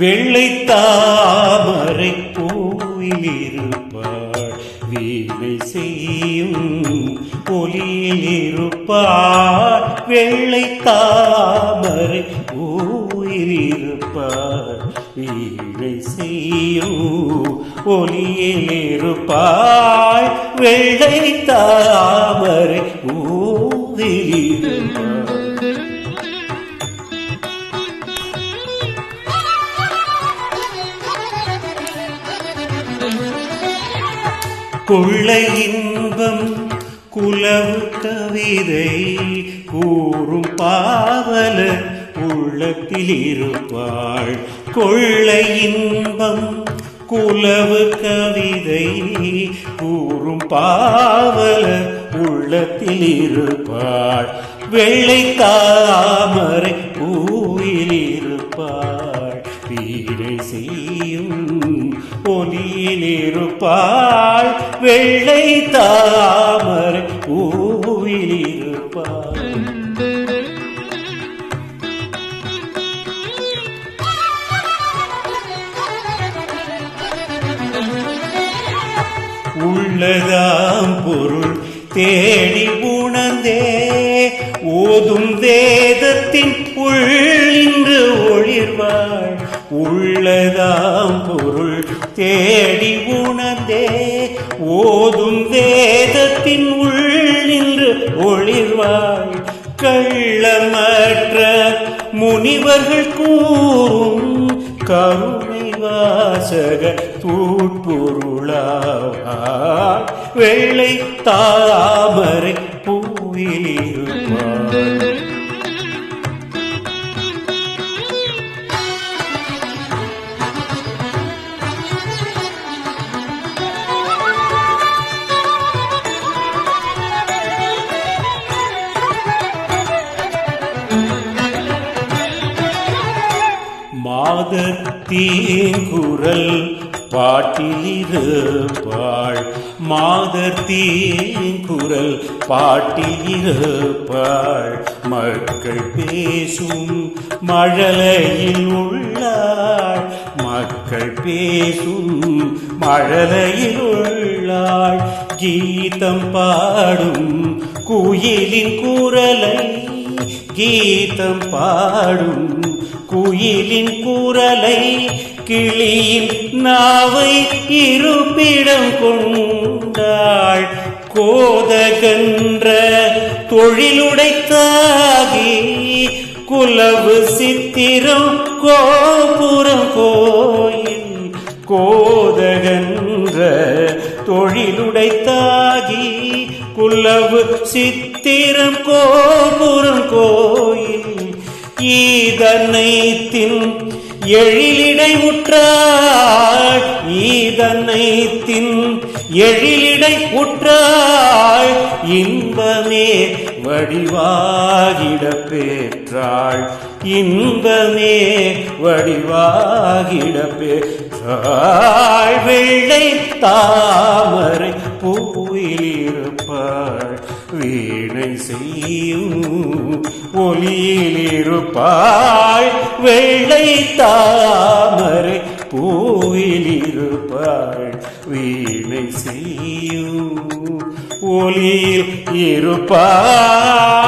வெள்ளை தாமரை பூவில் இருப்பாள், வீணை செய்யும் ஒலியில் இருப்பாள். வெள்ளை தாமரை பூவில் இருப்பாள், வீணை செய்யும் ஒலியில் இருப்பாள். வெள்ளை தாமரை பூவில் இருப்பாள். கொள்ளை இன்பம் குலவு கவிதை கூறும் பாவலர் உள்ளத்தில் இருப்பாள். கொள்ளை இன்பம் குலவு கவிதை கூறும் பாவலர் உள்ளத்தில் இருப்பாள். வெள்ளை தாமரை பூவில் இருப்பாள், வீணை செய்யும் ஒலியில் இருப்பாள். வெள்ளை தாமரை பூவில் இருப்பாள். உள்ளதாம் பொருள் தேடி உணர்ந்தே ஓதும் வேதத்தின் உள்ளின்று ஒளிர்வாள். உள்ளதாம் பொருள் தேடி உணர்ந்தே ஓதும் வேதத்தின் உள்ளின்று ஒளிர்வாள். கள்ளமற்ற முனிவர்கள் கூறும் கருணை வாசக தூட்பொருளாவாள். வெள்ளை தாமரை பூவில் இருப்பாள். மாதர்த்தீன் குரல் பாட்டிலிருப்பாள். மாதர்த்தீன் குரல் பாட்டிலிருப்பாள். மக்கள் பேசும் மழலையில் உள்ளாள். மக்கள் பேசும் மழலையில் உள்ளாள். கீதம் பாடும் குயிலின் குரலை, கீதம் பாடும் குயிலின் குரலை, கிளியின் நாவை இருப்பிடம் கொண்டாள். கோதகன்ற தொழிலுடைத்தாகி குலவு சித்திரம் கோபுரம் கோயில். கோதகன்ற தொழிலுடைத்தாகி குலவு சித்திரம் கோபுரம் கோயில். ஈதனைத்தின் எழிலிடை உற்றாள், ஈதனைத்தின் எழிலிடை உற்றாள். இன்பமே வடிவாகிட பெற்றாள், இன்பமே வடிவாகிட பெற்றாள். வெள்ளை தாமரை பூவில் இருப்பாள், வீணை செய்யும் ஒலியில் இருப்பாள். வெள்ளை தாமரை பூவில் இருப்பாள், வீணை செய்யும் ஒலியில் இருப்பாள்.